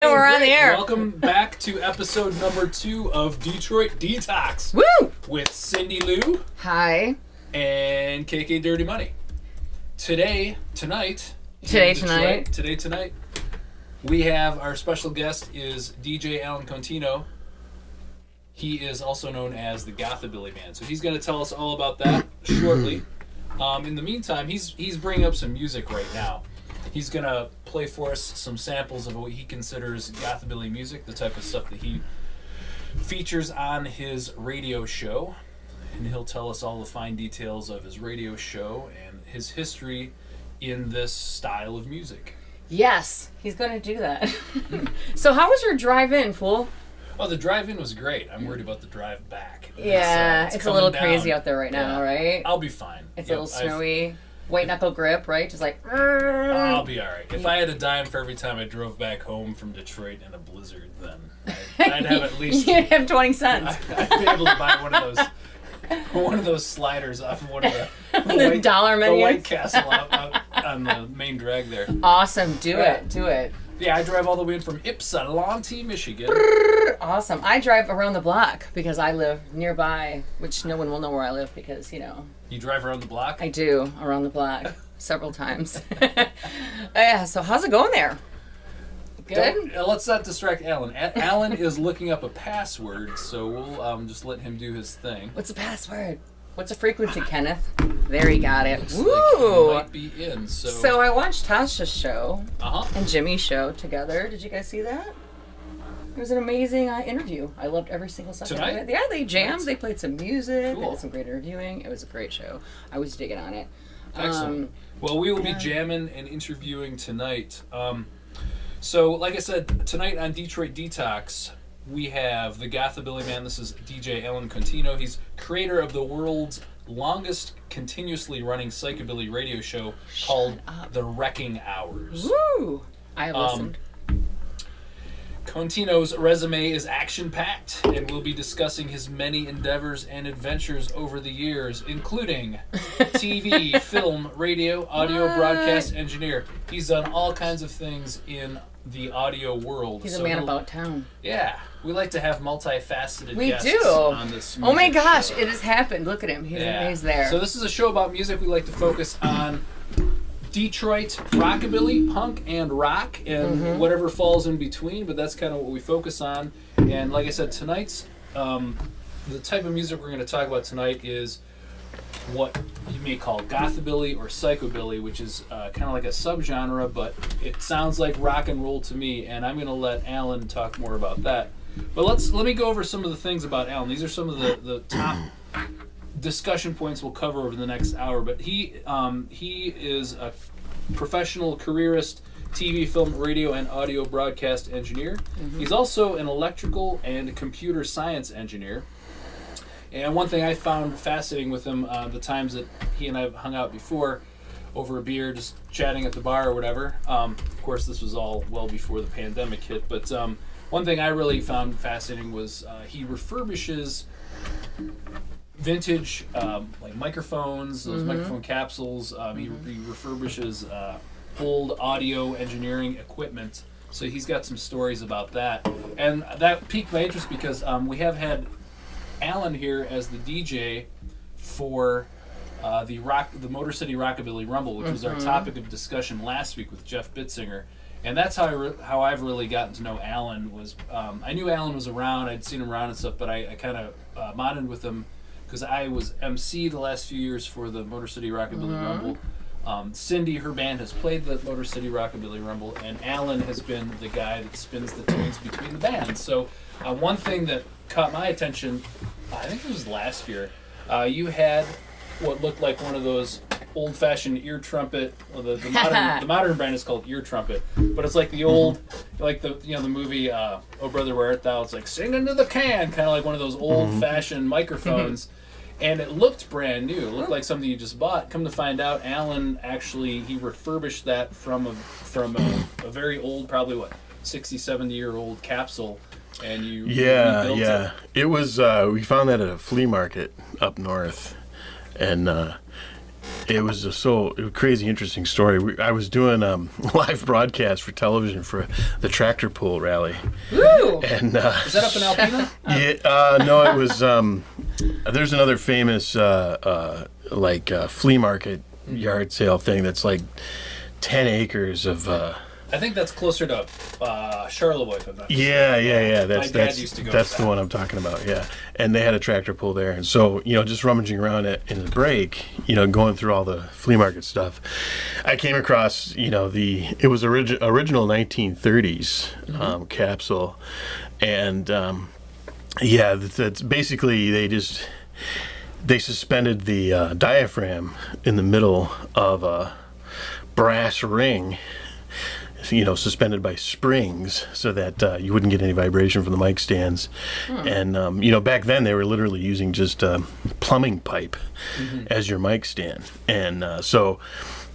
We're on the air. Welcome back to episode number 2 of Detroit D-tox. Woo! With Cindy Lou. Hi. And KK Dirty Money. Tonight, we have our special guest is DJ Alan Contino. He is also known as the Gothabilly Man. So he's going to tell us all about that shortly. In the meantime, he's bringing up some music right now. He's going to play for us some samples of what he considers Gothabilly music, the type of stuff that he features on his radio show. And he'll tell us all the fine details of his radio show and his history in this style of music. Yes, he's going to do that. So how was your drive-in, fool? Oh, the drive-in was great. I'm worried about the drive back. Yeah, it's a little crazy out there right now, right? I'll be fine. It's a little snowy. White knuckle grip, right? Just like... I'll be all right. If I had a dime for every time I drove back home from Detroit in a blizzard, then I'd have at least... You'd have 20 cents. I'd be able to buy one of those sliders off of one of the dollar menu. The White Castle out on the main drag there. Awesome. Do it. Yeah, I drive all the way in from Ypsilanti, Michigan. Awesome. I drive around the block because I live nearby, which no one will know where I live because, you know... You drive around the block? I do, around the block, several times. Yeah, so how's it going there? Good? Let's not distract Alan. Alan is looking up a password, so we'll just let him do his thing. What's the password? What's the frequency, Kenneth? There, he got it. Looks Woo! like he might be in, so... So I watched Tasha's show and Jimmy's show together. Did you guys see that? It was an amazing interview. I loved every single second of it. Yeah, they jammed. They played some music. Cool. They did some great interviewing. It was a great show. I was digging on it. Excellent. Well, we will be jamming and interviewing tonight. So, like I said, tonight on Detroit D-tox, we have the Gothabilly Man. This is DJ Alan Contino. He's creator of the world's longest continuously running psychobilly radio show called The Wrekking Hours. Woo! I have listened. Contino's resume is action-packed, and we'll be discussing his many endeavors and adventures over the years, including TV, film, radio, audio, broadcast engineer. He's done all kinds of things in the audio world. He's a man about town. Yeah. We like to have multifaceted guests on this music Oh my gosh, show. It has happened. Look at him. He's there. So this is a show about music. We like to focus on Detroit rockabilly, punk, and rock, and whatever falls in between, but that's kind of what we focus on. And like I said, tonight's, the type of music we're going to talk about tonight is what you may call Gothabilly or psychobilly, which is kind of like a subgenre, but it sounds like rock and roll to me, and I'm going to let Alan talk more about that. But let me go over some of the things about Alan. These are some of the top discussion points we'll cover over the next hour, but he is a professional careerist, TV, film, radio, and audio broadcast engineer. He's also an electrical and computer science engineer. And one thing I found fascinating with him, the times that he and I have hung out before, over a beer, just chatting at the bar or whatever. Of course, this was all well before the pandemic hit, but one thing I really found fascinating was he refurbishes vintage like microphones, those microphone capsules. He refurbishes old audio engineering equipment. So he's got some stories about that, and that piqued my interest because we have had Alan here as the DJ for the Motor City Rockabilly Rumble, which was our topic of discussion last week with Jeff Bitzinger. And that's how I've really gotten to know Alan. Was I knew Alan was around, I'd seen him around and stuff, but I kind of modded with him because I was MC the last few years for the Motor City Rockabilly Rumble. Cindi, her band, has played the Motor City Rockabilly Rumble, and Alan has been the guy that spins the tunes between the bands. So one thing that caught my attention, I think it was last year, you had what looked like one of those old-fashioned ear trumpet. Well, the modern brand is called ear trumpet, but it's like the old, like the movie Oh Brother Where Art Thou? It's like sing into the can, kind of like one of those old-fashioned microphones. And it looked brand new. It looked like something you just bought. Come to find out, Alan actually, he refurbished that from a very old, probably 60, 70-year-old capsule, and you rebuilt it. It was we found that at a flea market up north, and It was a crazy interesting story. I was doing live broadcast for television for the tractor pull rally. Woo! And is that up in Alpena? Yeah, no, it was. There's another famous flea market yard sale thing that's like 10 acres of. I think that's closer to Charlevoix. If I'm not yeah. My dad used to go that's to the that. one I'm talking about. Yeah, and they had a tractor pull there, and so just rummaging around in the break, going through all the flea market stuff, I came across it was original 1930s capsule, and that's basically they suspended the diaphragm in the middle of a brass ring, suspended by springs so that you wouldn't get any vibration from the mic stands. And, back then they were literally using just plumbing pipe as your mic stand. And so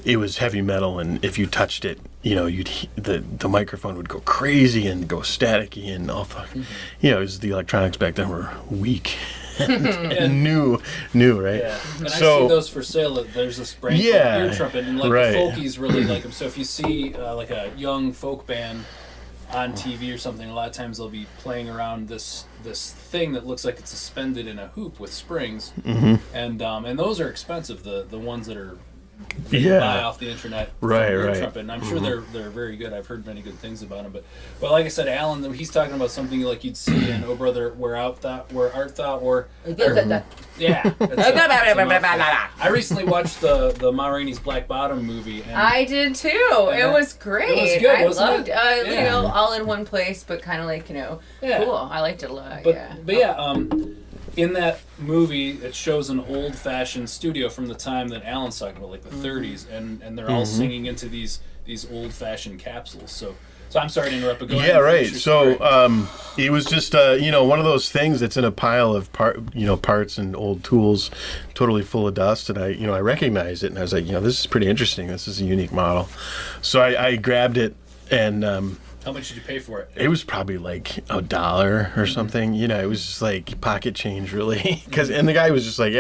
it was heavy metal, and if you touched it, the microphone would go crazy and go staticky and all fucking, it was the electronics back then were weak. and new, right? Yeah, and so, I see those for sale. There's this brand called Ear Trumpet, and the folkies really like them. So if you see like a young folk band on TV or something, a lot of times they'll be playing around this thing that looks like it's suspended in a hoop with springs, and those are expensive. The ones that are buy off the internet, right. Trumpet, and I'm sure they're very good. I've heard many good things about them. But like I said, Alan, he's talking about something like you'd see in "Oh Brother, Where Art Thou?" Yeah. I recently watched the Ma Rainey's Black Bottom movie. And I did too. It was great. It was good, I wasn't loved, all in one place, but kind of like cool. I liked it a lot. But in that movie, it shows an old-fashioned studio from the time that Alan's talking about, like the 30s, and they're all singing into these old-fashioned capsules. So I'm sorry to interrupt, but go ahead. Yeah, right. So it was just one of those things that's in a pile of parts and old tools, totally full of dust, and I recognized it, and I was like, this is pretty interesting. This is a unique model. So I grabbed it, and how much did you pay for it? It was probably like $1 or something. It was just like pocket change, really. And the guy was just like,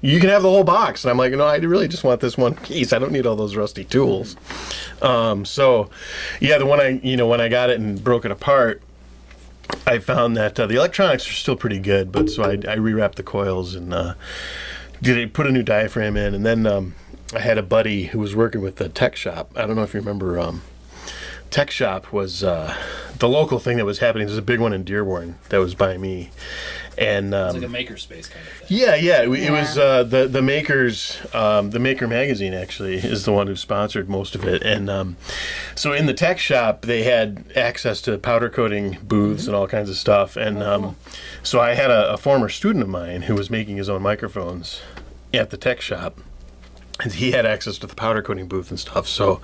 you can have the whole box. And I'm like, no, I really just want this one piece. I don't need all those rusty tools. The one when I got it and broke it apart, I found that the electronics are still pretty good. But so I rewrapped the coils and put a new diaphragm in. And then I had a buddy who was working with the tech shop. I don't know if you remember. Tech Shop was the local thing that was happening. There's a big one in Dearborn that was by me, and it's like a makerspace kind of thing. It was the makers. The Maker magazine actually is the one who sponsored most of it, and so in the Tech Shop they had access to powder coating booths and all kinds of stuff, and so I had a former student of mine who was making his own microphones at the Tech Shop. And he had access to the powder coating booth and stuff. So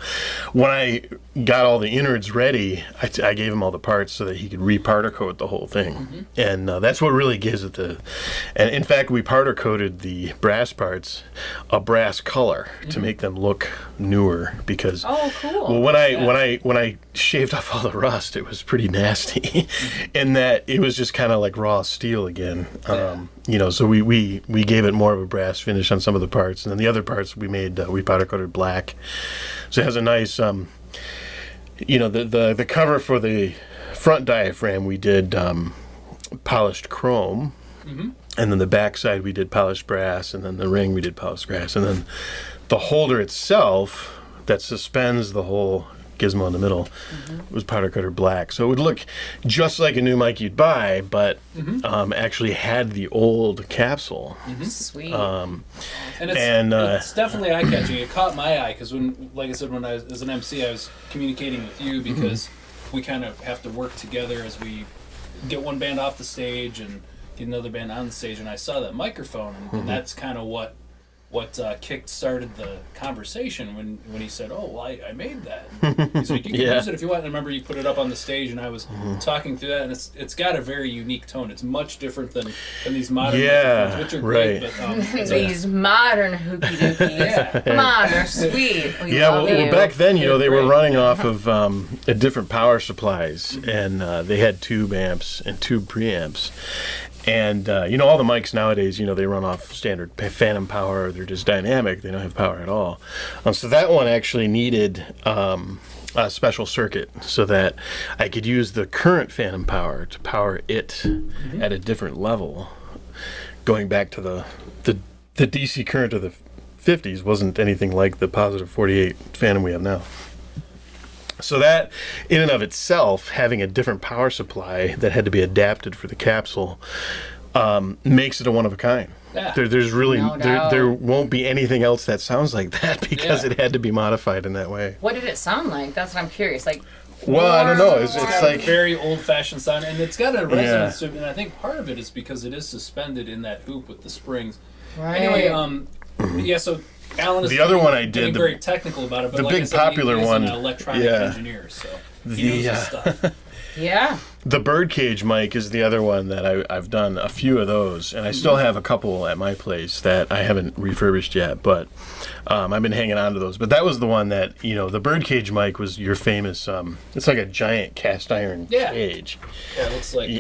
when I got all the innards ready, I gave him all the parts so that he could re-powder coat the whole thing. And that's what really gives it and in fact, we powder coated the brass parts a brass color to make them look newer because well, when I shaved off all the rust, it was pretty nasty. And that it was just kind of like raw steel again. So we gave it more of a brass finish on some of the parts, and then the other parts we made we powder coated black, so it has a nice the cover for the front diaphragm we did polished chrome, and then the back side we did polished brass, and then the ring we did polished brass, and then the holder itself that suspends the whole gizmo in the middle was powder coated black, so it would look just like a new mic you'd buy, but actually had the old capsule. Sweet. And it's definitely eye-catching. It caught my eye because like I said, when I was as an MC, I was communicating with you because we kind of have to work together as we get one band off the stage and get another band on the stage, and I saw that microphone, and that's kind of what kick-started the conversation when he said, "Oh, well, I made that." He's like, "You can use it if you want." And I remember you put it up on the stage, and I was talking through that, and it's got a very unique tone. It's much different than these modern microphones, which are great. But, these modern hooky dookies. Come on, they're sweet. Well, back then, they were running off of different power supplies, and they had tube amps and tube preamps. And, all the mics nowadays, they run off standard phantom power. They're just dynamic. They don't have power at all. So that one actually needed a special circuit so that I could use the current phantom power to power it at a different level. Going back to the DC current of the 50s wasn't anything like the positive 48 phantom we have now. So that, in and of itself, having a different power supply that had to be adapted for the capsule, makes it a one of a kind. Yeah. There's really there won't be anything else that sounds like that because it had to be modified in that way. What did it sound like? That's what I'm curious. Like, well, I don't know. It's like a very old-fashioned sound, and it's got a resonance to it. And I think part of it is because it is suspended in that hoop with the springs. Right. Anyway, so Alan is the other one I did very technical about it, but the like big popular he's one, an electronic engineer, so he knows his stuff. Yeah. The birdcage mic is the other one that I've done a few of those, and I still have a couple at my place that I haven't refurbished yet, but I've been hanging on to those. But that was the one that, the birdcage mic was your famous, it's like a giant cast iron cage. Yeah, it looks like...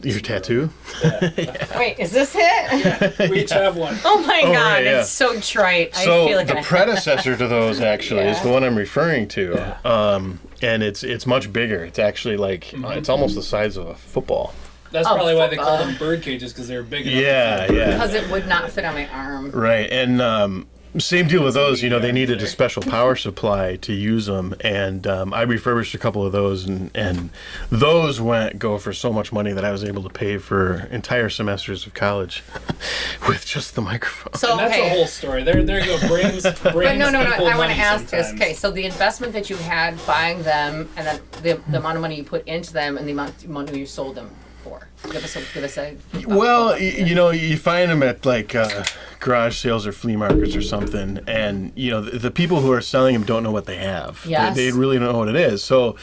your tattoo? Yeah. Wait, is this it? Yeah, we each have one. Oh my God, right, it's so trite. So I feel like the predecessor to those actually is the one I'm referring to. Yeah. And it's much bigger. It's actually like, it's almost the size of a football. That's probably why they call them bird cages, because they're big enough. Yeah. Because it would not fit on my arm. Right, and same deal with those. They needed a special power supply to use them, and I refurbished a couple of those, and those go for so much money that I was able to pay for entire semesters of college with just the microphone. So and that's a whole story. There you go. Brains. But no. I want to ask this. Okay, so the investment that you had buying them, and then the amount of money you put into them, and the amount of money you sold them for. Give us a. Well, you find them at like garage sales or flea markets or something, and the people who are selling them don't know what they have. Yes. They really don't know what it is. So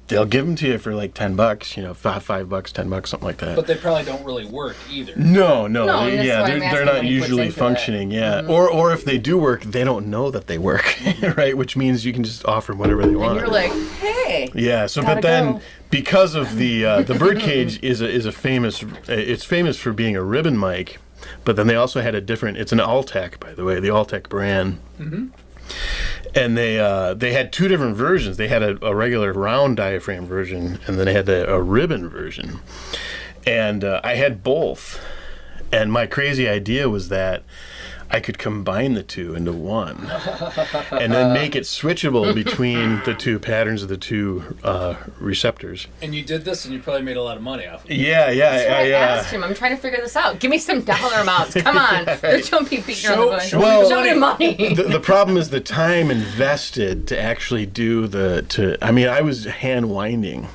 they'll give them to you for like $10, $5, $10, something like that. But they probably don't really work either. No, they're not usually functioning. Yeah, or if they do work, they don't know that they work, right? Which means you can just offer them whatever they want. And you're like, hey. Yeah. So, but then. Because of the birdcage is a famous, it's famous for being a ribbon mic, but then they also had a different. It's an Altec, by the way, the Altec brand. Mm-hmm. And they had two different versions. They had a regular round diaphragm version, and then they had a ribbon version. And I had both. And my crazy idea was that I could combine the two into one, and then make it switchable between the two patterns of the two receptors. And you did this, and you probably made a lot of money off of it. Yeah. I asked him. I'm trying to figure this out. Give me some dollar amounts. Come on. Don't be beating around the bush. Show me money. The problem is the time invested to actually do I was hand winding.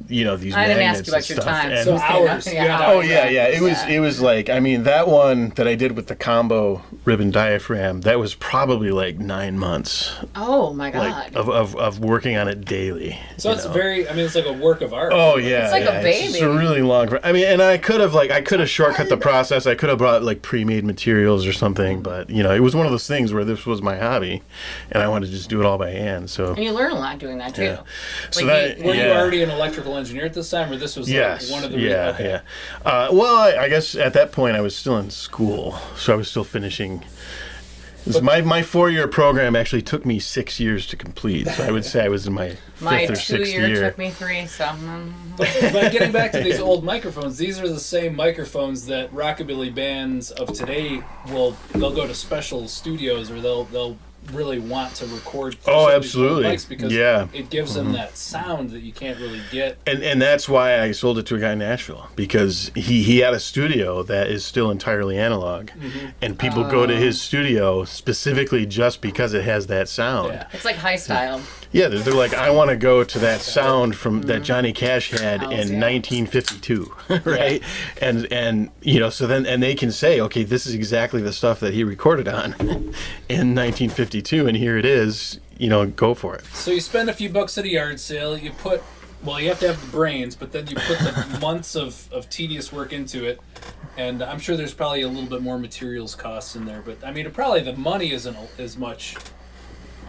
These I didn't ask magnets you about and your stuff. time. And So hours. It was like, that one that I did with the combo ribbon diaphragm, that was probably like 9 months. Oh my God. Of working on it daily. So it's it's like a work of art. Oh yeah. It's like a baby. It's a really long. And I could have shortcut the process. I could have brought like pre-made materials or something, but it was one of those things where this was my hobby, and I wanted to just do it all by hand. So. And you learn a lot doing that too. Yeah. So were you already an electrical engineer at this time, or this was one of the well, I guess at that point I was still in school, so I was still finishing. My 4-year program actually took me 6 years to complete, so I would say I was in my 5th or 6th year. My 2-year took me 3, so. But getting back to these old microphones, these are the same microphones that rockabilly bands of today they'll go to special studios, or they'll really want to record. Absolutely. Mics because it gives them that sound that you can't really get. And that's why I sold it to a guy in Nashville, because he had a studio that is still entirely analog, and people go to his studio specifically just because it has that sound. Yeah. It's like high style. Yeah, they're like, I want to go to that sound from that Johnny Cash had in 1952, right? And so then they can say, okay, this is exactly the stuff that he recorded on in 1952, and here it is. Go for it. So you spend a few bucks at a yard sale. You have to have the brains, but then you put the months of tedious work into it. And I'm sure there's probably a little bit more materials costs in there, but probably the money isn't as much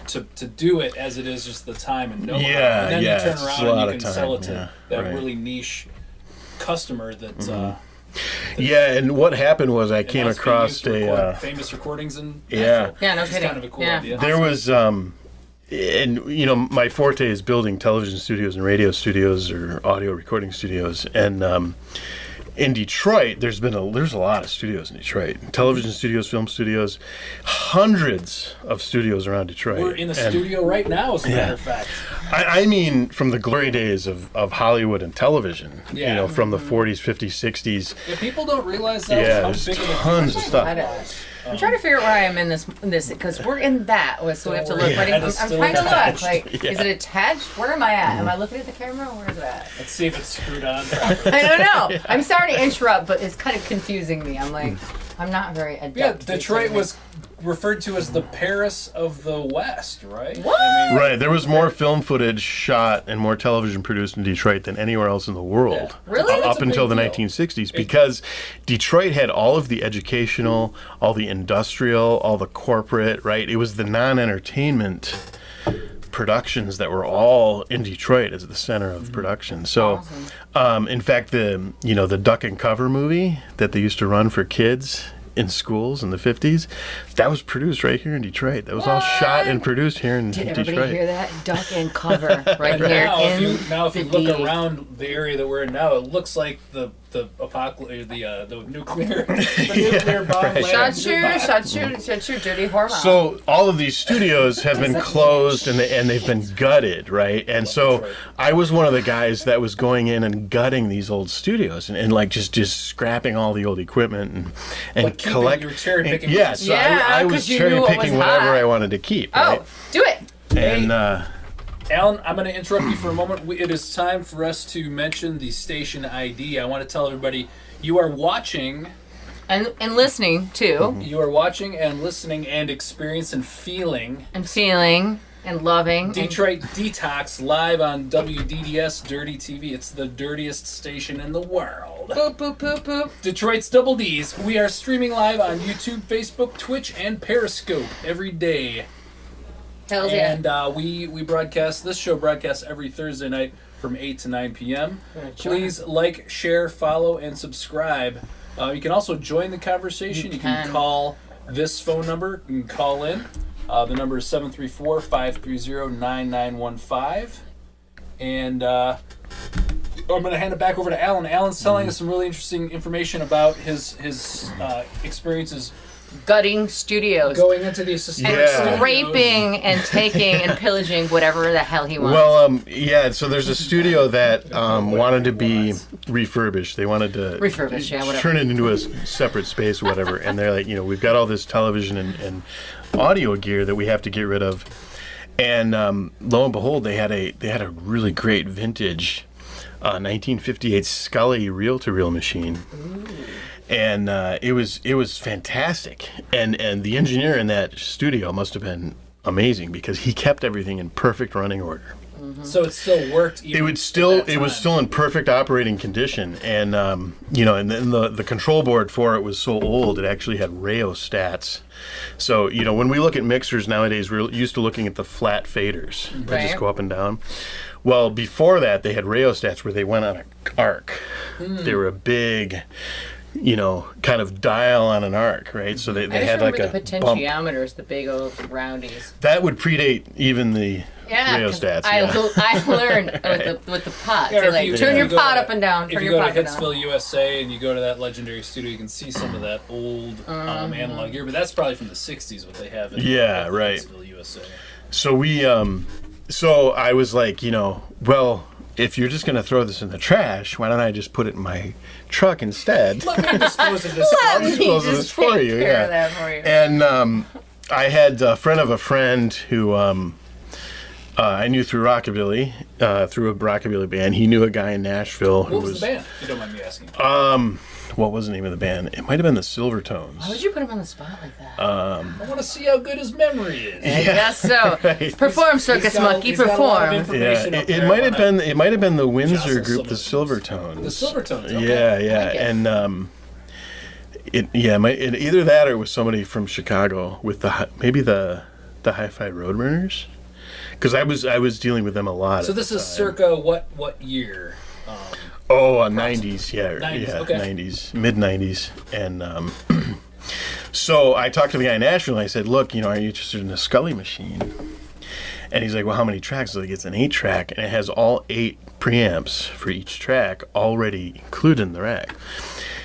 to do it as it is just the time and know-how. And then you turn around and you can sell it to that really niche customer that. Yeah, and what happened was I came across famous recordings and no kidding. Kind of a cool idea. There was and you know, my forte is building television studios and radio studios or audio recording studios, and in Detroit there's a lot of studios in Detroit, television studios, film studios, hundreds of studios around Detroit. We're in a studio right now, as a matter of fact. I mean, from the glory days of Hollywood and televition, you know, from the 40s, 50s, 60s. Yeah, people don't realize that. There's tons of stuff. I'm trying to figure out where I am in this because we're in that, so we have to look. But I'm trying to look. Like, is it attached? Where am I at? Am I looking at the camera? Where is it at? Let's see if it's screwed on. I don't know. I'm sorry to interrupt, but it's kind of confusing me. I'm like, I'm not very adept. Yeah, Detroit was referred to as the Paris of the West, right? What? Right. There was more film footage shot and more television produced in Detroit than anywhere else in the world. Yeah. Really? Up until the 1960s, because Detroit had all of the educational, all the industrial, all the corporate, right? It was the non-entertainment productions that were all in Detroit as the center of production. So, in fact, the Duck and Cover movie that they used to run for kids in schools in the 50s, that was produced right here in Detroit. That was all shot and produced here in Detroit. Did everybody hear that? Duck and Cover right here if you look around the area that we're in now, it looks like the apocalypse, the nuclear bomb. Right. Shut your dirty whore mouth. So all of these studios have been closed and they've been gutted, right? And so I was one of the guys that was going in and gutting these old studios and like just scrapping all the old equipment and collect. You were cherry picking. Yes, I was cherry picking whatever I wanted to keep. Right? Oh, do it. And Alan, I'm going to interrupt you for a moment. It is time for us to mention the station ID. I want to tell everybody you are watching and listening too. You are watching and listening and experiencing and feeling and loving Detroit D-tox live on WDDS Dirty TV. It's the dirtiest station in the world. Boop boop boop boop. Detroit's Double D's. We are streaming live on YouTube, Facebook, Twitch, and Periscope every day. Hell yeah. And we broadcast, this show broadcasts every Thursday night from 8 to 9 p.m. Please like, share, follow, and subscribe. You can also join the conversation. You can call this phone number. You can call in. The number is 734-530-9915. And I'm going to hand it back over to Alan. Alan's telling us some really interesting information about his experiences gutting studios, going into the assistant raping and taking and pillaging whatever the hell he wants. Well, so there's a studio that wanted to be refurbished. They wanted to turn it into a separate space or whatever. And they're like, we've got all this television and audio gear that we have to get rid of. And lo and behold, they had a really great vintage 1958 Scully reel-to-reel machine. Ooh. And it was fantastic, and the engineer in that studio must have been amazing because he kept everything in perfect running order. Mm-hmm. So it still worked. It was still in perfect operating condition, and and then the control board for it was so old it actually had rheostats. So when we look at mixers nowadays, we're used to looking at the flat faders that just go up and down. Well, before that, they had rheostats where they went on an arc. They were a big, kind of dial on an arc, right? So they had like a the potentiometers, the big old roundies. That would predate even the rheostats. I learned with the pots. Yeah, turn your pot up and down. If you go to Hitsville, USA, and you go to that legendary studio, you can see some of that old analog gear. But that's probably from the '60s. What they have in Hitsville, USA. So so I was like, well, if you're just going to throw this in the trash, why don't I just put it in my truck instead? Let me dispose of this. Let me dispose of this for you. Yeah. That for you. And I had a friend of a friend who I knew through rockabilly, through a rockabilly band. He knew a guy in Nashville. What was the band, if you don't mind me asking? What was the name of the band? It might have been the Silvertones. Why would you put him on the spot like that? I want to see how good his memory is. I guess so. Right. Perform, circus monkey, perform. It might have been. It might have been the Windsor group, the Silvertones. The Silvertones. Okay. Yeah, and either that or it was somebody from Chicago with maybe the Hi-Fi Roadrunners, because I was dealing with them a lot. So this is circa what year? Oh, 90s, yeah, 90s, yeah, okay. 90s, mid 90s, and so I talked to the guy in Nashville. And I said, "Look, are you interested in a Scully machine?" And he's like, "Well, how many tracks?" So it's an 8-track, and it has all 8 preamps for each track already included in the rack.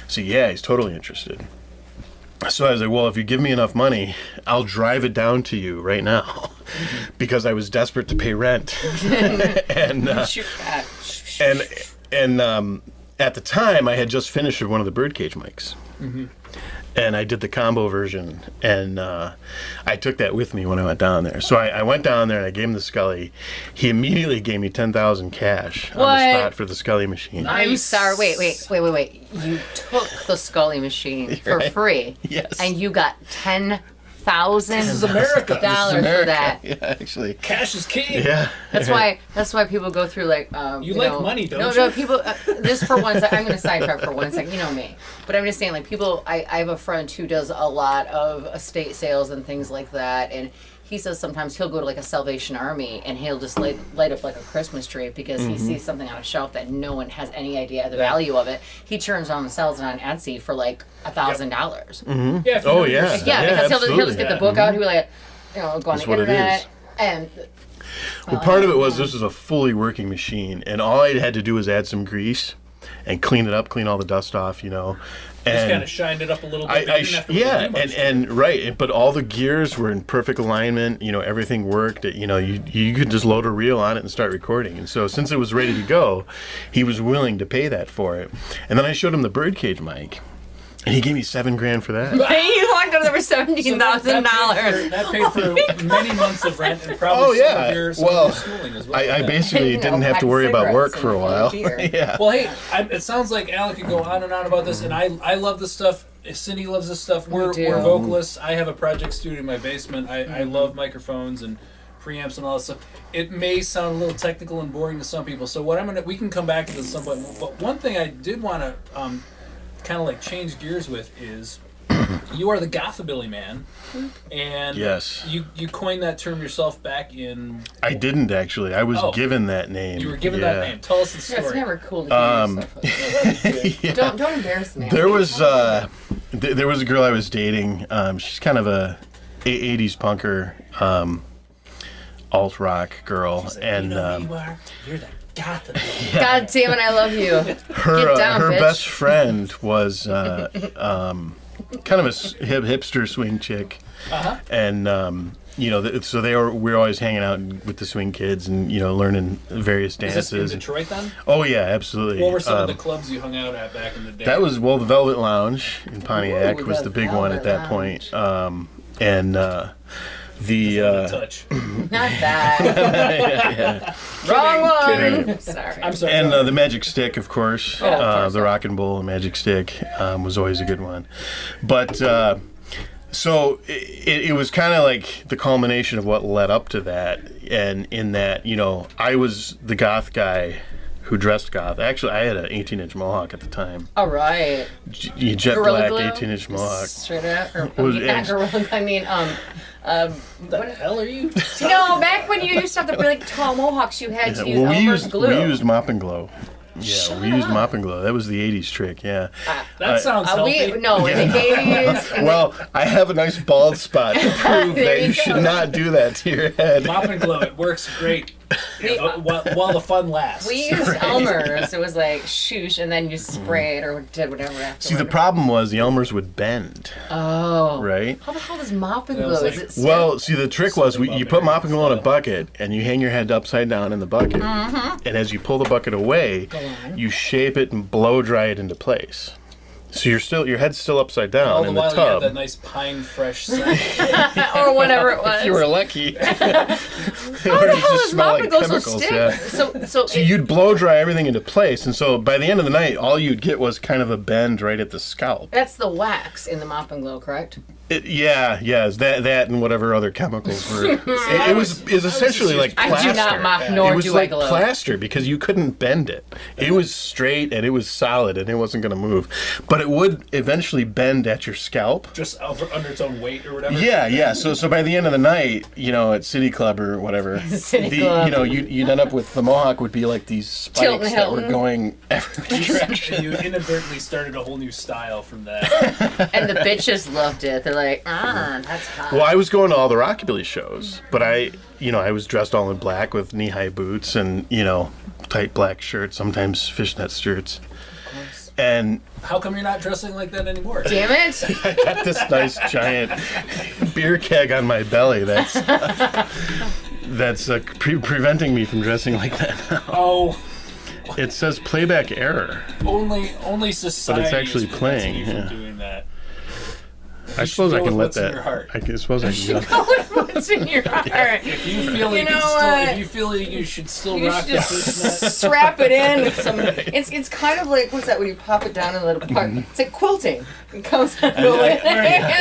So yeah, he's totally interested. So I was like, "Well, if you give me enough money, I'll drive it down to you right now," because I was desperate to pay rent. And at the time, I had just finished one of the birdcage mics. And I did the combo version, and I took that with me when I went down there. So I went down there and I gave him the Scully. He immediately gave me $10,000 cash on the spot for the Scully machine. I'm sorry. Wait. You took the Scully machine for free. Yes. And you got $10,000 This is America. for that. Yeah, actually. Cash is king. Yeah. That's why people go through like you like money, don't you? No, people. This for one second. I'm going to sidetrack for 1 second. You know me, but I'm just saying like people. I have a friend who does a lot of estate sales and things like that, and he says sometimes he'll go to like a Salvation Army and he'll just light up like a Christmas tree because he sees something on a shelf that no one has any idea the value of it. He turns around and sells it on Etsy for like $1,000. Yeah. Oh yeah. Because he'll just get the book out. He'll be like, go on the internet and. Well, part of it was this was a fully working machine, and all I had to do was add some grease and clean it up, clean all the dust off, And just kind of shined it up a little bit. Right. But all the gears were in perfect alignment. Everything worked. You could just load a reel on it and start recording. And so since it was ready to go, he was willing to pay that for it. And then I showed him the birdcage mic, and he gave me $7,000 for that. You walked up there for $17,000. That paid for many months of rent and probably some of your schooling as well. I basically didn't have to worry about work for a while. Yeah. Well, hey, it sounds like Alan could go on and on about this, and I love this stuff. Cindi loves this stuff. We're vocalists. I have a project studio in my basement. I love microphones and preamps and all that stuff. It may sound a little technical and boring to some people. So we can come back to this at some point. But one thing I did want to kind of like change gears with is you are the Gothabillie Man, and yes, you coined that term yourself back in. I didn't actually. I was given that name. You were given that name. Tell us the story. It's never cool to hear stuff. Don't embarrass me. There was there was a girl I was dating. She's kind of a 80s punker, alt rock girl, like, and who you are? You're the Gothabilly. Yeah. God damn it, I love you. Her best friend was kind of a hipster swing chick, and so we were always hanging out with the swing kids and learning various dances. Is this in Detroit then? Oh yeah, absolutely. What were some of the clubs you hung out at back in the day? That was the Velvet Lounge in Pontiac was the big one at that point, and. Touch. Not that. Wrong one. Sorry. I'm sorry. And the Magic Stick, of course. The Rock and Bull Magic Stick was always a good one. But so it was kind of like the culmination of what led up to that. And in that, I was the goth guy who dressed goth. Actually, I had an 18-inch mohawk at the time. All right. Jet black 18-inch mohawk. Straight up. What the hell are you? Back when you used to have the really tall mohawks, you had to use Elmer's glue. We used mop and glow. Yeah, we used mop and glow. That was the 80s trick, yeah. That sounds healthy. In the 80s. Well, I have a nice bald spot to prove that you should not do that to your head. Mop and glow, it works great. While the fun lasts. We used Elmer's. It was like shoosh, and then you sprayed or did whatever afterward. See, the problem was the Elmer's would bend. Oh. Right? How the hell does mop and glow? Is it still? Well, see, the trick was you put mop and glow in a bucket, and you hang your head upside down in the bucket. And as you pull the bucket away, you shape it and blow dry it into place. So your head's still upside down in the tub. You had that nice pine fresh scent. Or whatever it was. If you were lucky. How the hell does mop and glow so stick? Yeah. So you'd blow dry everything into place, and so by the end of the night, all you'd get was kind of a bend right at the scalp. That's the wax in the mop and glow, correct? It's that and whatever other chemicals were. It was essentially like plaster. I do not mock, nor it was do like I gloat. plaster because you couldn't bend it. It was straight and it was solid and it wasn't going to move. But it would eventually bend at your scalp. Just under its own weight or whatever. Yeah. So by the end of the night, at City Club or whatever, Club. you'd end up with the mohawk would be like these spikes that were going every direction. You inadvertently started a whole new style from that. And the bitches loved it. They're like, that's hot. Well, I was going to all the rockabilly shows, but I was dressed all in black with knee-high boots and, tight black shirts, sometimes fishnet shirts. And how come you're not dressing like that anymore? Damn it! I got this nice giant beer keg on my belly that's preventing me from dressing like that now. Oh. It says playback error. Only society. But it's actually is playing. You Yeah. from doing that. I suppose I can let what's in that. your heart. I suppose I can. Go with what's in your heart. If you feel if you feel like you should still You rock should this, just strap it in with some. It's kind of like, what's that when you pop it down and let it part? It's like quilting. It comes out the way.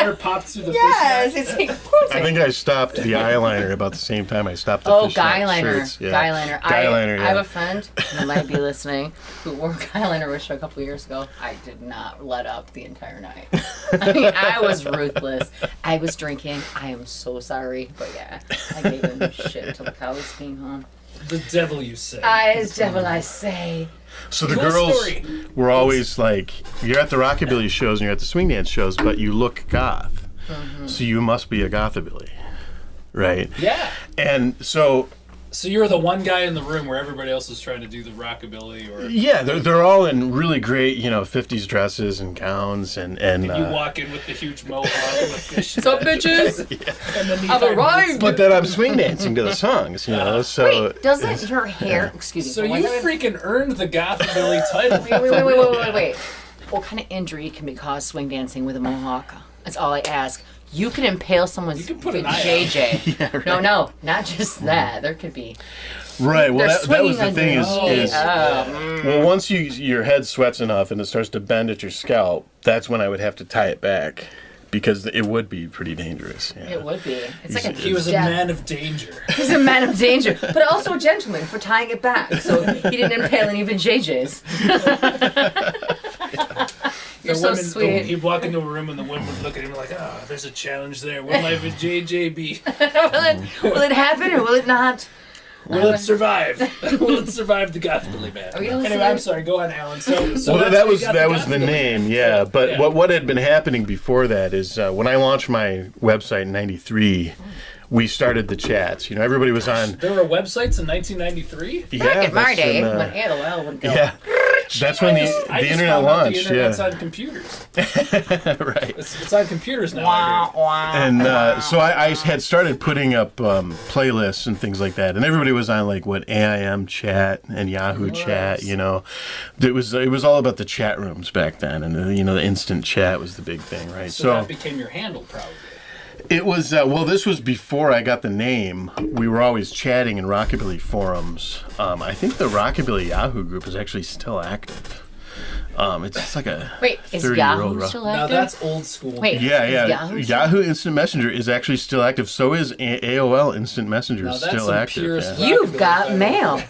Or it pops through the Yes, fishnet. it's like quilting. I think I stopped the eyeliner about the same time I stopped the fishnet guyliner. shirts. Yeah. Guyliner. Guyliner, I have a friend who might be listening who wore guyliner wish a couple years ago. I did not let up the entire night. I mean, I was ruthless. I was drinking. I am so sorry. But yeah, I gave him shit until the cows came home. The devil, you say. As devil I say. So the Cool girls story. were always like, you're at the rockabilly shows and you're at the swing dance shows, but you look goth. So you must be a Gothabilly. Right? Yeah. And so you're the one guy in the room where everybody else is trying to do the rockabilly, or yeah, they're all in really great, 50s dresses and gowns and you walk in with the huge mohawk and the fish. What's up, bitches? And the I've arrived. But then I'm swing dancing to the songs, so Wait, doesn't your hair? Excuse me. So for one you second. freaking earned the Gothabilly title. Wait. What kind of injury can be caused swing dancing with a mohawk? That's all I ask. You can impale someone's You can put an eye JJ. Yeah, right. No, not just that. There could be. right. Well, They're that was the swinging thing under- is well, once your head sweats enough and it starts to bend at your scalp, that's when I would have to tie it back because it would be pretty dangerous. Yeah. It would be. It's like a He was a death. man of danger. He's a man of danger, but also a gentleman for tying it back, so he didn't impale any JJs. You're so sweet. He'd walk into a room and the women would look at him like, "Oh, there's a challenge there. Will my JJ be? will it happen or will it not? Will it survive? Will it survive the Gothabillie Man?" Are we gonna Anyway, listen? I'm sorry. Go on, Alan. So Well, that's that how was you got the Gothabillie name, Man. yeah. But Yeah. what had been happening before that is when I launched my website in '93, we started the chats. Everybody was on. There were websites in 1993. Yeah, Back in my that's day, when, when AOL would go. yeah, that's when I the just internet found out launched. The internet's Yeah, on computers. right. It's on computers now. I Wow, hear. wow. And so I had started putting up playlists and things like that, and everybody was on like what AIM chat and Yahoo chat. It was all about the chat rooms back then, and the instant chat was the big thing, right? So that became your handle, probably. It was, this was before I got the name. We were always chatting in Rockabilly forums. I think the Rockabilly Yahoo group is actually still active. It's like a Wait, is 30-year-old Yahoo still Now active? that's old school. Wait, Yeah. is Yahoo Instant Messenger is actually still active. So is AOL Instant Messenger Now is that's still some active. purist Yeah. You've got mail.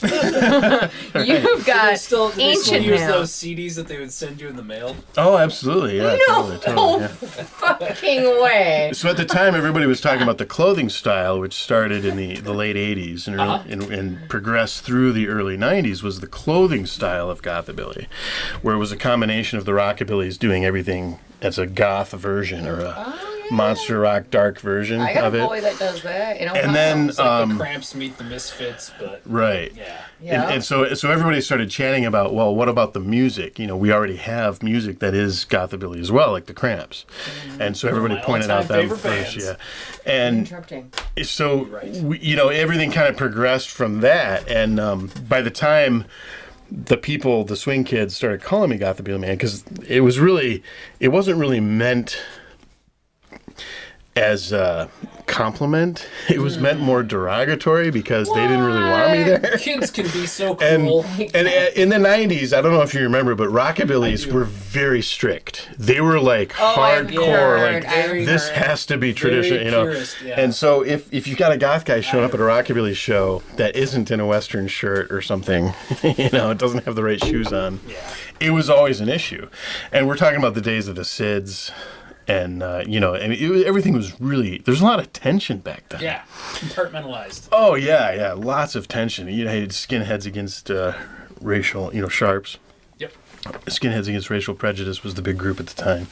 You've got They still ancient use mail. those CDs that they would send you in the mail. Oh, absolutely. Yeah, No totally. Yeah. fucking way. So at the time, everybody was talking about the clothing style, which started in the late 80s and progressed through the early 90s, was the clothing style of Gothabilly, where it was a combination of the Rockabillys doing everything as a goth version or a monster rock dark version I got of a it. boy that does that. And then, It's like the Cramps meet the Misfits, but right. yeah. Yeah. And so everybody started chatting about, well, what about the music? We already have music that is Gothabilly as well, like the Cramps. And so everybody my pointed out all-time them favorite first, bands. yeah. And interrupting. so Right. everything kind of progressed from that, and by the time the swing kids started calling me Gothabillie Man, because it wasn't really meant as a compliment. It was meant more derogatory because they didn't really want me there. Kids can be so And cool. in the 90s, I don't know if you remember, but rockabillys were very strict. They were like hardcore, this has to be tradition, you know. Purist, yeah. And so if you got a goth guy showing up at a rockabilly show that isn't in a western shirt or something, you know, it doesn't have the right shoes on, it was always an issue. And we're talking about the days of the Sids. And, you know, and everything was really, there's a lot of tension back then. Yeah, compartmentalized. Oh, yeah, lots of tension. You had skinheads against racial, you know, sharps. Yep. Skinheads against racial prejudice was the big group at the time.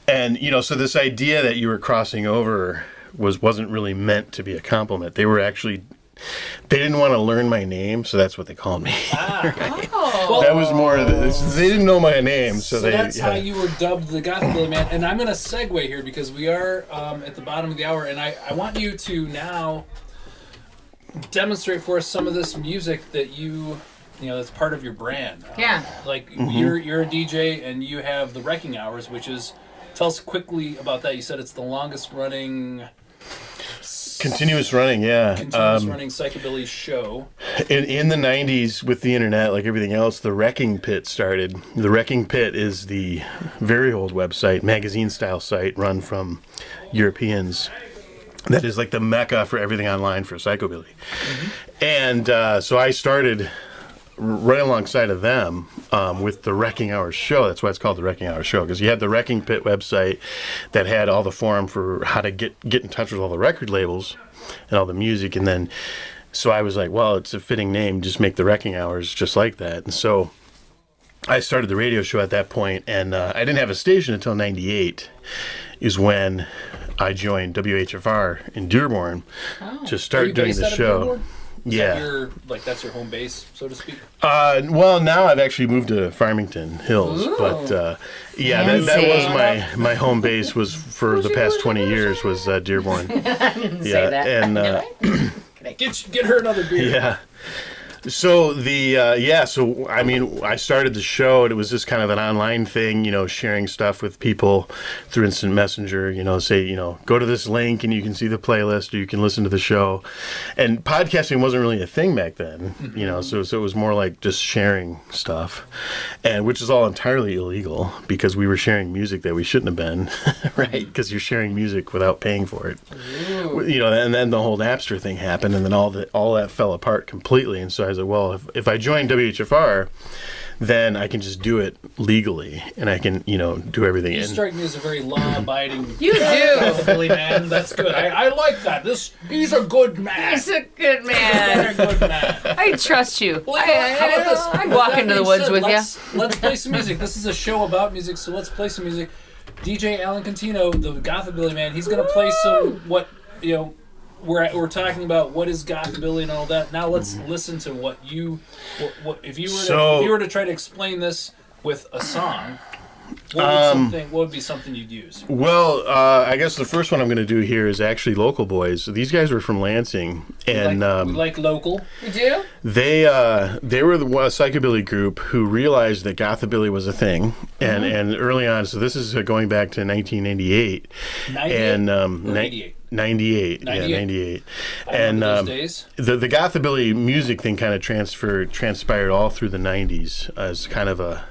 And, you know, so this idea that you were crossing over wasn't really meant to be a compliment. They were actually... They didn't want to learn my name, so that's what they called me. Oh. That was more of the, they didn't know my name, so that's how you were dubbed the Gothabilly Man. And I'm going to segue here because we are at the bottom of the hour, and I want you to now demonstrate for us some of this music that you know, that's part of your brand. Yeah. Like you're a DJ and you have the Wrekking Hours, which is, tell us quickly about that. You said it's the longest running... Continuous running, yeah. Continuous running psychobilly show. In the 90s, with the internet, like everything else, the Wrecking Pit started. The Wrecking Pit is the very old website, magazine-style site run from Europeans. That is like the mecca for everything online for psychobilly. And so I started right alongside of them with the Wrekking Hours show. That's why it's called the Wrekking Hours show, because you had the Wrecking Pit website that had all the forum for how to get in touch with all the record labels and all the music. And then, so I was like, well, it's a fitting name, just make the Wrekking Hours just like that. And so I started the radio show at that point, and I didn't have a station until 98 is when I joined WHFR in Dearborn to start doing the show. That's your home base, so to speak? Well, now I've actually moved to Farmington Hills. Ooh. But that was my home base was for the past 20 years was Dearborn. I didn't say that. And Get her another beer. yeah. So so I mean, I started the show, and it was just kind of an online thing, you know, sharing stuff with people through Instant Messenger, you know, say, you know, go to this link and you can see the playlist or you can listen to the show. And podcasting wasn't really a thing back then, you know, so it was more like just sharing stuff, and which is all entirely illegal because we were sharing music that we shouldn't have been, right? Because you're sharing music without paying for it. Ooh. You know, and then the whole Napster thing happened, and then all that fell apart completely. And so I was like, well, if I join WHFR, then I can just do it legally, and I can, you know, do everything. You strike me as a very law-abiding You do. Gothabilly man. That's good. I like that. He's a good man. He's a good man. He's a good man. I trust you. Well, how about this? I'd walk into the woods with you. Let's play some music. This is a show about music, so let's play some music. DJ Alan Contino, the Gothabilly Man, he's going to play some we're talking about what is Gothabilly and all that. Now let's listen to what if you were to try to explain this with a song. What would be something you'd use? Well, I guess the first one I'm going to do here is actually Local Boys. So these guys were from Lansing, and we like local. You do? They were the psychobilly group who realized that Gothabilly was a thing, and early on. So this is going back to 1998, 98. 98. Yeah, 98. And those days. The Gothabilly music thing kind of transpired all through the 90s as kind of a.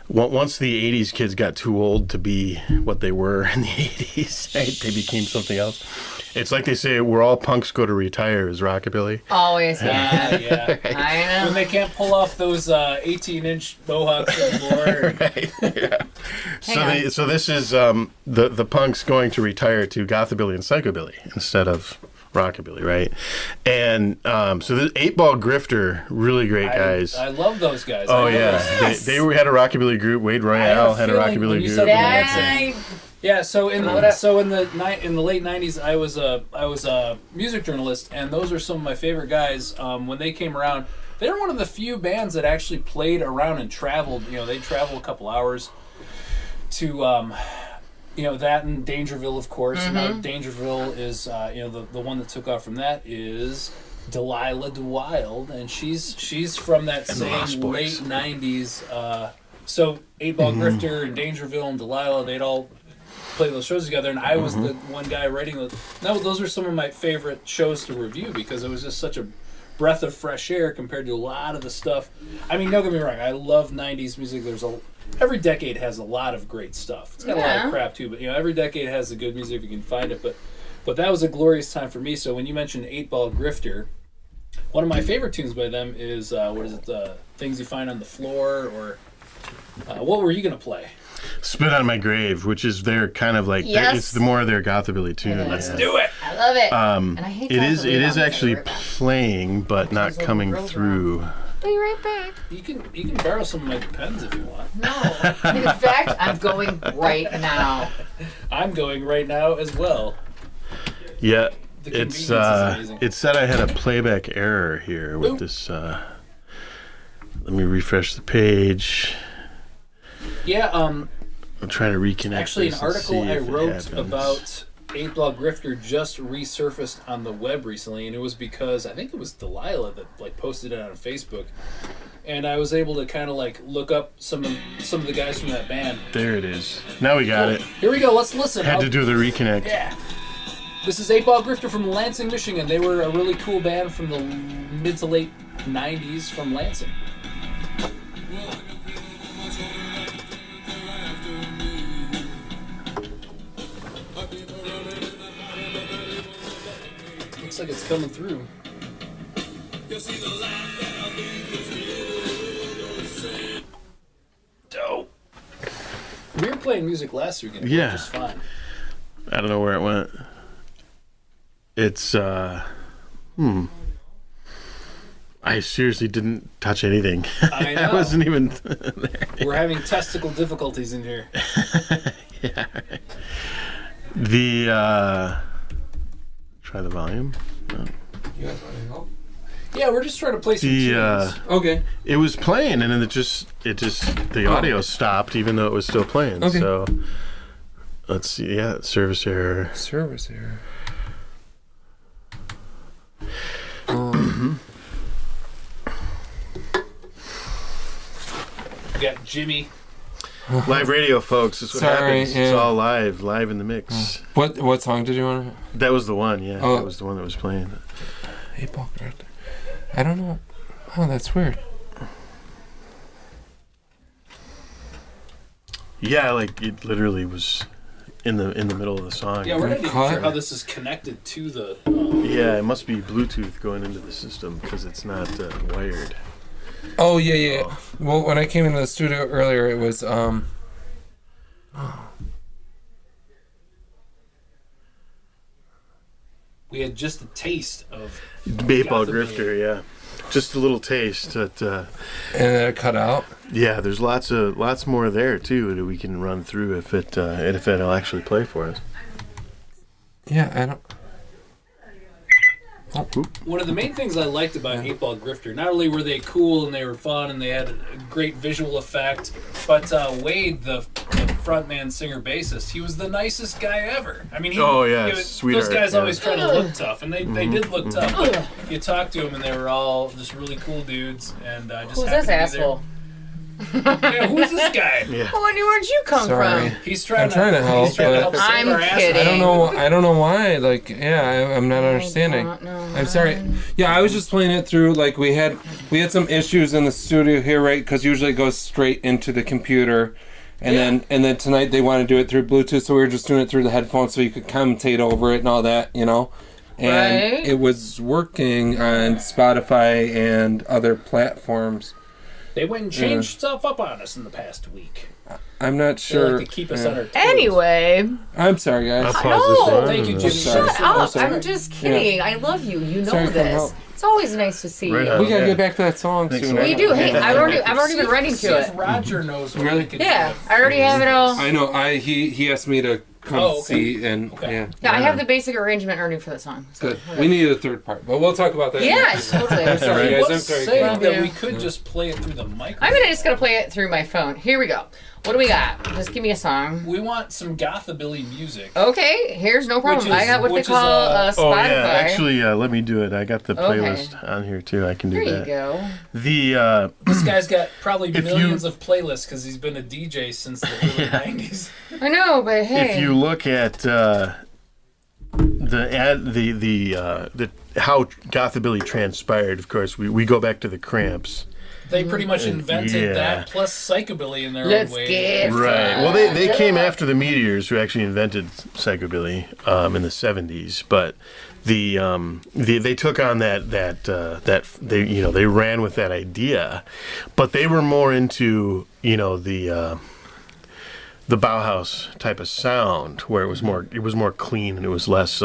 Once the 80s kids got too old to be what they were in the 80s, right? They became something else. It's like they say, where all punks go to retire is rockabilly. Always, yeah. Right. I know. When they can't pull off those 18-inch mohawks anymore. Right. Yeah. So this is the punks going to retire to Gothabilly and psychobilly instead of rockabilly, right? And so the 8-Ball Grifter, really great guys. I love those guys. Oh yeah, yes. they had a rockabilly group. Wade Royale had a rockabilly group. Yeah, so in the late '90s, I was a music journalist, and those are some of my favorite guys. When they came around, they were one of the few bands that actually played around and traveled. You know, they'd travel a couple hours to. That and Dangerville, of course. Mm-hmm. Now, Dangerville is, the one that took off from that is Delilah DeWild, and she's from that same late 90s. So 8-Ball Grifter and Dangerville and Delilah, they'd all play those shows together, and I was the one guy writing those. No, those were some of my favorite shows to review because it was just such a breath of fresh air compared to a lot of the stuff. I mean, don't get me wrong, I love 90s music. Every decade has a lot of great stuff. It's got a lot of crap too, but every decade has the good music if you can find it. But that was a glorious time for me. So when you mentioned 8-Ball Grifter, one of my favorite tunes by them is Things You Find on the Floor, or what were you gonna play? Spit on My Grave, which is their kind of like it's the more of their Gothabilly tune. Let's do it. I love it. And I hate it is actually playing, but not coming through. I'll be right back. You can borrow some of my pens if you want. No. In fact, I'm going right now. I'm going right now as well. Yeah. The convenience is amazing. It said I had a playback error here with this. Let me refresh the page. Yeah, I'm trying to reconnect. Actually, an this article and see I if it wrote happens. about 8-Ball Grifter just resurfaced on the web recently, and it was because I think it was Delilah that posted it on Facebook, and I was able to kind of look up some of the guys from that band. There it is. Now we got it. Here we go. Let's listen. Had to do the reconnect. Yeah. This is 8-Ball Grifter from Lansing, Michigan. They were a really cool band from the mid to late 90s from Lansing. Looks like it's coming through. Dope. We were playing music last weekend. Yeah. Just fine. I don't know where it went. It's I seriously didn't touch anything. I know. I wasn't even there. We're having testicle difficulties in here. Yeah. The try the volume. No. You guys want to help? Yeah, we're just trying to play some tunes. Okay. It was playing, and then it just the audio stopped, even though it was still playing. Okay. So let's see. Yeah, service error. Service error. We got Jimmy. Live radio, folks. That's what Sorry, happens. yeah. It's all live in the mix. What song did you want to? That was the one. Yeah, Oh. that was the one that was playing. 8-Ball Grifter. I don't know. Oh, that's weird. Yeah, it literally was in the middle of the song. Yeah, we're not even Cut. sure how this is connected to the. Yeah, it must be Bluetooth going into the system because it's not wired. Oh yeah. Well, when I came into the studio earlier, it was We had just a taste of 8-Ball Gothabilly. Grifter, yeah. Just a little taste. But, and then it cut out. yeah, there's lots more there too that we can run through if it'll actually play for us. Yeah, I don't. One of the main things I liked about 8-Ball Grifter, not only were they cool and they were fun and they had a great visual effect, but Wade, the frontman, singer, bassist, he was the nicest guy ever. I mean, those sweetheart, guys yeah. always try to look tough, and they did look tough. But you talk to them, and they were all just really cool dudes. And just Who's happened this to be there. asshole? Yeah, who's this guy? Yeah. I wonder where'd you come Sorry. from? He's trying I'm trying to help, He's trying to help but- save I'm our asses. kidding. I don't know why. I'm not understanding. I'm sorry. Yeah, I was just playing it through. We had some issues in the studio here, right? Because usually it goes straight into the computer, and then tonight they want to do it through Bluetooth, so we were just doing it through the headphones, so you could commentate over it and all that, And Right. it was working on Spotify and other platforms. They went and changed stuff up on us in the past week. I'm not They sure. like to keep us on our toes. Anyway, I'm sorry, guys. I'll pause this No. one. Thank you, Jimmy. Sorry. shut I'm up. sorry. I'm just kidding. I love you. You know Sorry, come this. help. It's always nice to see Right you. on. We gotta Yeah. get back to that song Thanks soon. a lot. We do. Hey, I've already been See writing if to it. Roger knows what Really? we could Yeah, do. I already have it all. I know. He asked me to come Oh, okay. see and Okay. Yeah, I have the basic arrangement already for the song. So. Good. We needed a third part, but we'll talk about that. Yeah, next. totally. I'm sorry, He guys. was I'm sorry. saying Love that you. we could just play it through the microphone. I'm just gonna play it through my phone. Here we go. What do we got? Just give me a song. We want some Gothabilly music. Okay, here's no problem. I got what they call Spotify. Oh yeah, actually, let me do it. I got the playlist on here too. I can do that. There you go. This guy's got probably millions of playlists because he's been a DJ since the early '90s. I know, but hey, if you look at how Gothabilly transpired, of course, we go back to the Cramps. They pretty much invented that plus psychobilly in their own way. Get right. Well, they came after the Meteors, who actually invented psychobilly in the '70s. But they took on that they ran with that idea, but they were more into the Bauhaus type of sound, where it was more clean and it was less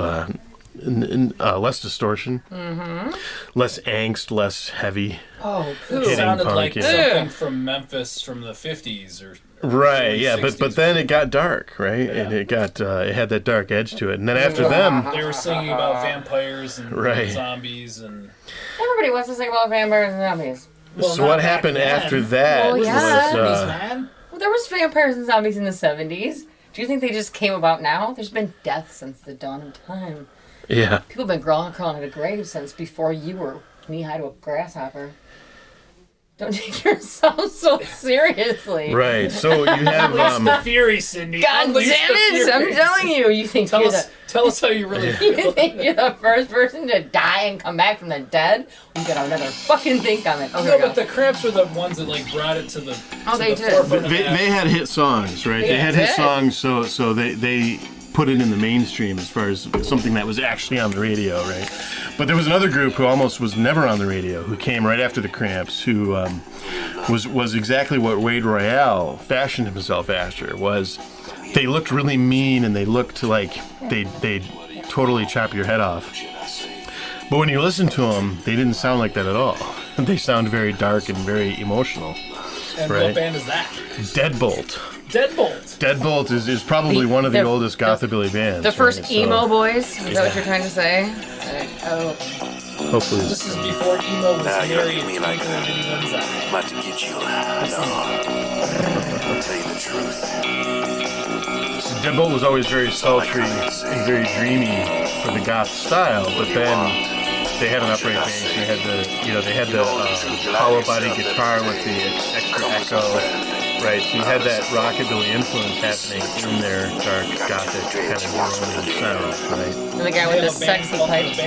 distortion, less angst, less heavy. Oh, it sounded punk, like something from Memphis from the '50s or right, yeah. 60s. But then it got dark, right? Yeah. And it had that dark edge to it. And then after them, they were singing about vampires and zombies and. Everybody wants to sing about vampires and zombies. Well, so what happened after that? Well, yeah. Was, well, there was vampires and zombies in the '70s. Do you think they just came about now? There's been death since the dawn of time. Yeah. People have been crawling out of graves since before you were knee-high to a grasshopper. Don't take yourself so seriously. Right. So you have the fury, Cindi. God damn it! I'm telling you, you think tell us how you really feel. You think you're the first person to die and come back from the dead? You got another fucking think on it. Oh, no, but the Cramps were the ones that brought it to the. They did. They had hit songs, right? They had hit songs, so they put it in the mainstream as far as something that was actually on the radio, right? But there was another group who almost was never on the radio, who came right after the Cramps, who was exactly what Wade Royale fashioned himself after. Was they looked really mean and they looked like they'd totally chop your head off. But when you listen to them, they didn't sound like that at all. They sound very dark and very emotional. And right? what band is that? Deadbolt. Deadbolt is probably one of the oldest Gothabilly bands. The first emo boys? Is that what you're trying to say? Hopefully. This is before emo was married to Michael and anyone's eye. About to get you. No. Tell you the truth. So Deadbolt was always very sultry and very dreamy for the goth style, but then they had an upright bass. They had the hollow body guitar with the extra echo. Right, so you had that rockabilly influence happening in their dark, gothic, kind of groaning sound, right? And the guy with the sexy pipes.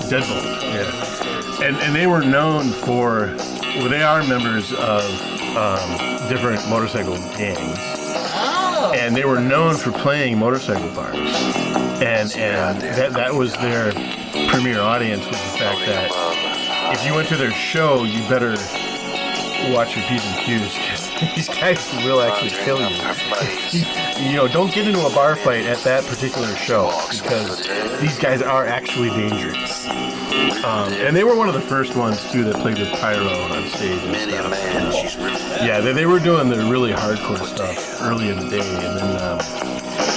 Deadbolt, yeah. And they were known for, well, they are members of different motorcycle gangs. Oh. And they were known for playing motorcycle bars. And that was their premier audience, was the fact that if you went to their show, you better watch your P's and Q's, because these guys will actually kill you. Don't get into a bar fight at that particular show, because these guys are actually dangerous. And they were one of the first ones too that played with pyro on stage and stuff. Yeah, they were doing the really hardcore stuff early in the day, and then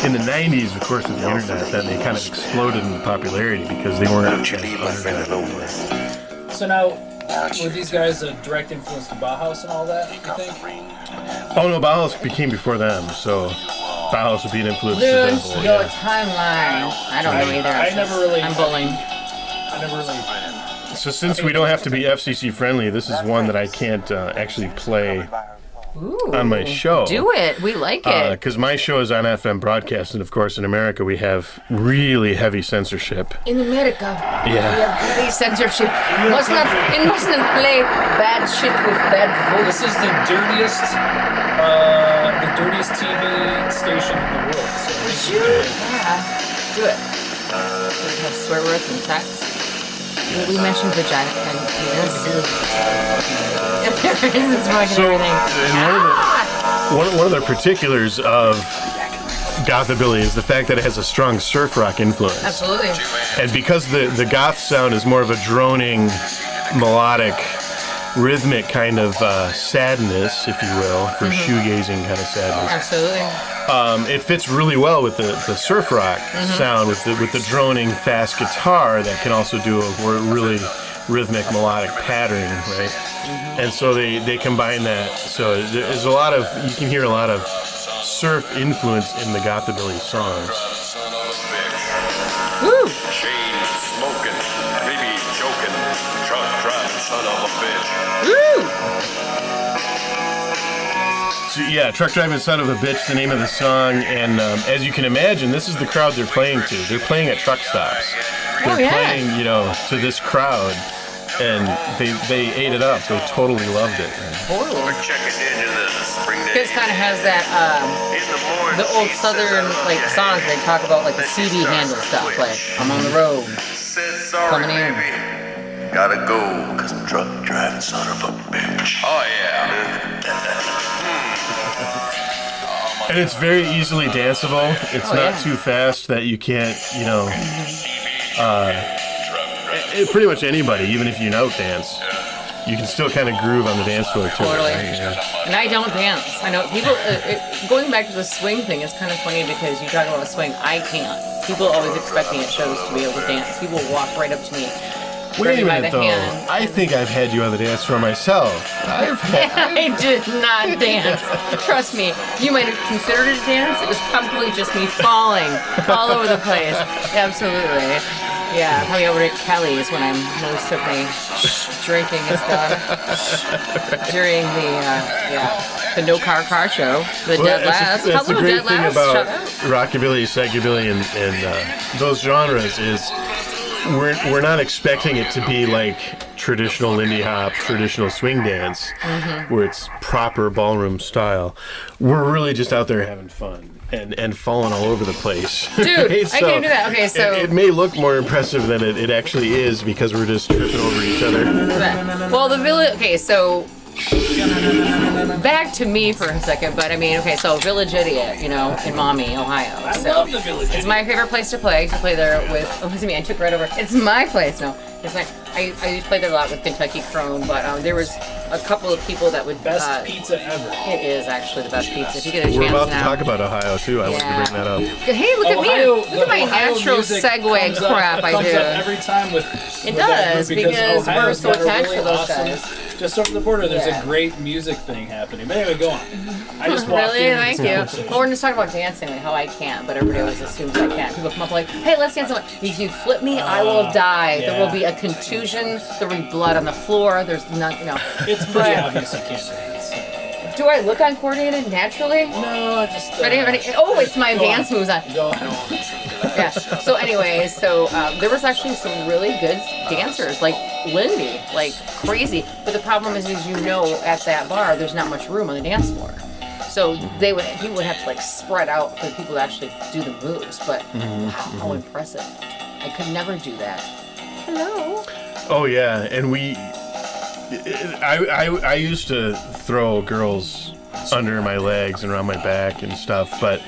in the '90s, of course, with the internet, then they kind of exploded in popularity because they weren't. So now. Were these guys a direct influence to Bauhaus and all that, you think? Oh no, Bauhaus became before them, so Bauhaus would be an influence to them. Lose your timeline. I don't know either. I'm bullying. I never really. So since we don't have to be FCC friendly, this is one that I can't actually play on my show. Do it. We like it. Because my show is on FM broadcast, and of course in America we have really heavy censorship. In America, yeah, we have heavy censorship. It must not play bad shit with bad voice. This is the dirtiest TV station in the world. So Do it. Does it have swear words and sex? We mentioned vagina and penis. There is, it's fucking everything. One of the particulars of Gothabilly is the fact that it has a strong surf rock influence. Absolutely. And because the goth sound is more of a droning, melodic, rhythmic kind of sadness, if you will, for shoegazing kind of sadness. Absolutely. It fits really well with the surf rock sound, with the droning fast guitar that can also do a really rhythmic melodic pattern, right? And so they combine that. So there's a lot of, you can hear a lot of surf influence in the Gothabilly songs. Woo! Chain smoking, baby joking, truck driving son of a bitch. Woo! So yeah, Truck Driving Son of a Bitch, the name of the song, and as you can imagine, this is the crowd they're playing to. They're playing at truck stops. They're playing, you know, to this crowd, and they ate it up. They totally loved it. Totally. We're checking into the spring day. This kind of has that, In the morning, the old southern, like, songs they talk about, like, the CD handle stuff, like, I'm on the road. Said sorry, Coming in. baby. Gotta go, cause I'm truck driving son of a bitch. Oh yeah. And it's very easily danceable. It's not too fast that you can't, you know, pretty much anybody, even if you don't dance, you can still kind of groove on the dance floor too. Totally. Right? Yeah. And I don't dance. I know people, going back to the swing thing, it's kind of funny because you talk about a swing, I can't. People always expect me at shows to be able to dance. People walk right up to me. Wait a by minute the though, hand. I think I've had you on the dance floor myself. I did not dance. Trust me. You might have considered it a dance. It was probably just me falling all over the place. Absolutely. Yeah, probably over at Kelly's when I'm most of my drinking is done. During the No Car Show, the Dead Last. That's the Hello, great Dead thing Last. about rockabilly, psychobilly, and those genres is we're not expecting it to be like traditional Lindy Hop, traditional swing dance, where it's proper ballroom style. We're really just out there having fun and falling all over the place. Dude, Right? I can't do that. Okay, so it may look more impressive than it actually is because we're just tripping over each other. well, the village. Okay, so back to me for a second, but I mean, okay, so Village Idiot, you know, in Maumee, Ohio. I So love the Village. it's my favorite place to play. I used to play there with. Oh, listen to me. I took right over. It's my place. No, it's my. I used to play there a lot with Kentucky Crone, but there was a couple of people that would. Best pizza ever. It is actually the best pizza. If you get a We're chance about now. to talk about Ohio too. I want to bring that up. Hey, look at me! Look at my natural segue crap I comes do. up every time with It that does, group because we're Ohio's so got a attached really to those awesome- guys. Just over the border, there's Yeah. a great music thing happening. But anyway, go on. I just walked Really? in. Thank you. Well, we're just talking about dancing, like how I can't, but everybody always assumes I can't. People come up like, hey, let's dance. I'm like, if you flip me, I will die. yeah. There will be a contusion. There will be blood on the floor. There's none, you know. It's pretty obvious you can't dance. Do I look uncoordinated naturally? No, I just. Ready? Oh, it's my dance moves on. Go on. Yeah. So anyways, there was actually some really good dancers, like Lindy, like crazy. But the problem is, you know, at that bar, there's not much room on the dance floor. So he would have to like spread out for people to actually do the moves. But how impressive! I could never do that. Hello. Oh yeah, and I used to throw girls under my legs and around my back and stuff, but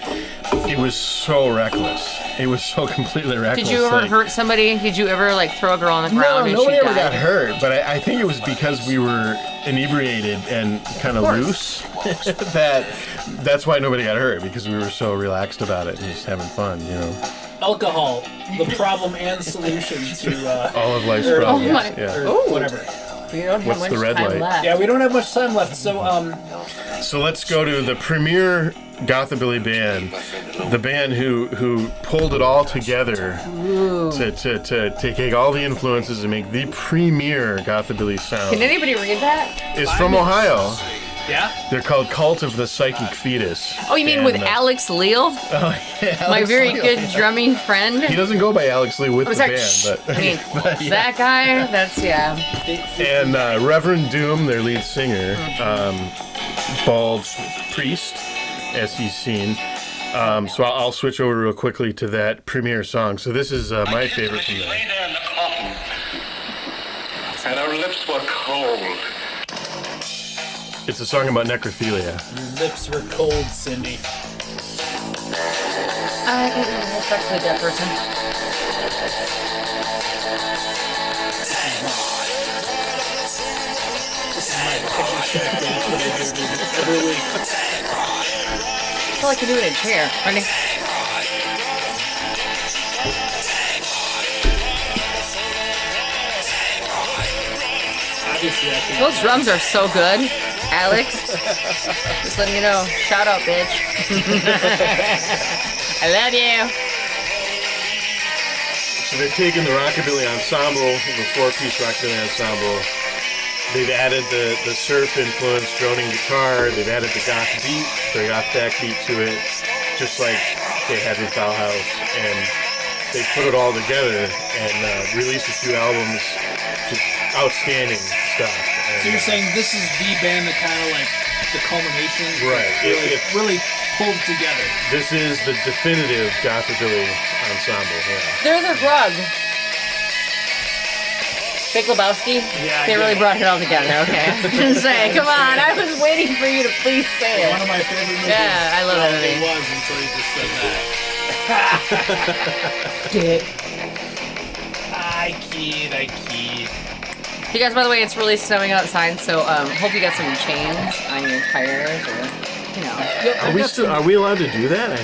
it was so reckless. It was so completely reckless. Did you ever hurt somebody? Did you ever like throw a girl on the ground? No, and nobody she ever got died? hurt, but I think it was because we were inebriated and kind of loose. That's why nobody got hurt, because we were so relaxed about it and just having fun, you know. Alcohol, the problem and solution to All of life's or- problems. Oh my- Yeah. Oh. whatever. We don't have What's much the red time light? left. Yeah, we don't have much time left, so So let's go to the premier Gothabilly band, the band who pulled it all together to take all the influences and make the premier Gothabilly sound. Can anybody read that? It's from Ohio. yeah. They're called Cult of the Psychic Fetus. Oh, you mean with And, Alex Leal? Oh, yeah, My Alex very Leal. good drumming friend? He doesn't go by Alex Lee with I was the like, band, shh. but I mean, but, yeah. that guy, that's, yeah. And Reverend Doom, their lead singer, bald priest, as he's seen. So I'll switch over real quickly to that premiere song. So this is my favorite from there. Lay there in the cotton, and her lips were cold. It's a song about necrophilia. Your lips were cold, Cindy. I can't have sex with a dead person. This is my picture shack dance that I do every week. That's all I can do in a chair. Ready? obviously, I think Those drums are so good. Alex, just letting you know. Shout out, bitch. I love you. So they've taken the rockabilly ensemble, the 4-piece rockabilly ensemble. They've added the surf influence droning guitar. They've added the goth beat, the goth backbeat to it, just like they had with Bauhaus. And they put it all together and released a few albums. Just outstanding stuff. And, so you're saying this is the band that kind of like the culmination, right? It really pulled together. This is the definitive Gothabilly ensemble. Yeah. They're the Grug. Big Lebowski? Yeah, They really brought it all together, okay. I was going to say, come on, I was waiting for you to please say it. One of my favorite movies. Yeah, I love that movie. It was until you just said that. Dick. I kid. You guys, by the way, it's really snowing outside, so hope you got some chains on your tires, or, you know. Are we allowed to do that?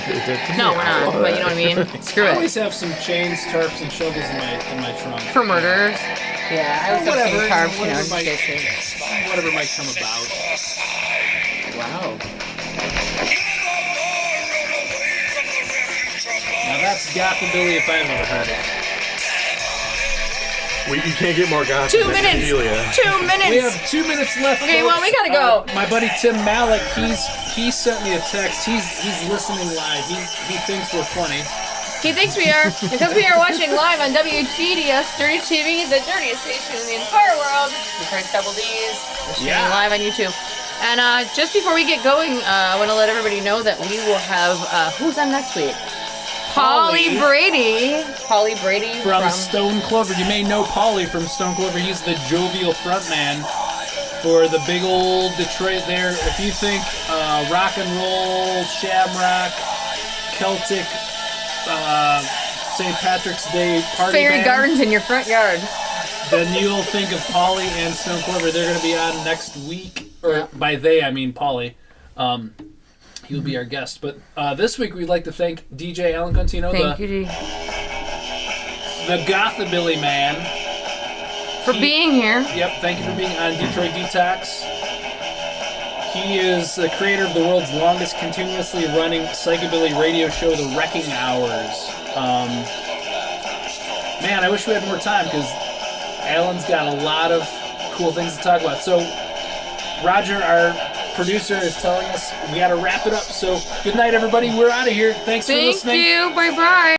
No, we're not, but you know what I mean? Screw I it. always have some chains, tarps, and shovels in my trunk. For murderers. Yeah, I always have some tarps, you know, just in case. Whatever might come about. Wow. Now that's Gothabilly if I've ever heard it. You can't get more goth. 2 minutes. 2 minutes. We have 2 minutes left. Okay, folks. well, we gotta go. My buddy Tim Malik, he sent me a text. He's listening live. He thinks we're funny. He thinks we are, because we are watching live on WGDS Dirty TV, the dirtiest station in the entire world. Detroit Double D's. We're streaming live on YouTube. And just before we get going, I want to let everybody know that we will have, who's on next week? Paulie Brady. Paulie Brady from Stone Clover. You may know Paulie from Stone Clover. He's the jovial frontman for the big old Detroit there. If you think rock and roll, shamrock, Celtic, St. Patrick's Day party Fairy band, gardens in your front yard, then you'll think of Paulie and Stone Clover. They're going to be on next week. Or by they, I mean Paulie. He'll be our guest. But this week we'd like to thank DJ Alan Contino, the Gothabillie Man. For being here. Yep, thank you for being on Detroit D-tox. He is the creator of the world's longest continuously running psychobilly radio show, The Wrekking Hours. Man, I wish we had more time because Alan's got a lot of cool things to talk about. So Roger, our producer, is telling us we got to wrap it up. So good night, everybody. We're out of here. Thanks for listening. Thank you. Bye-bye.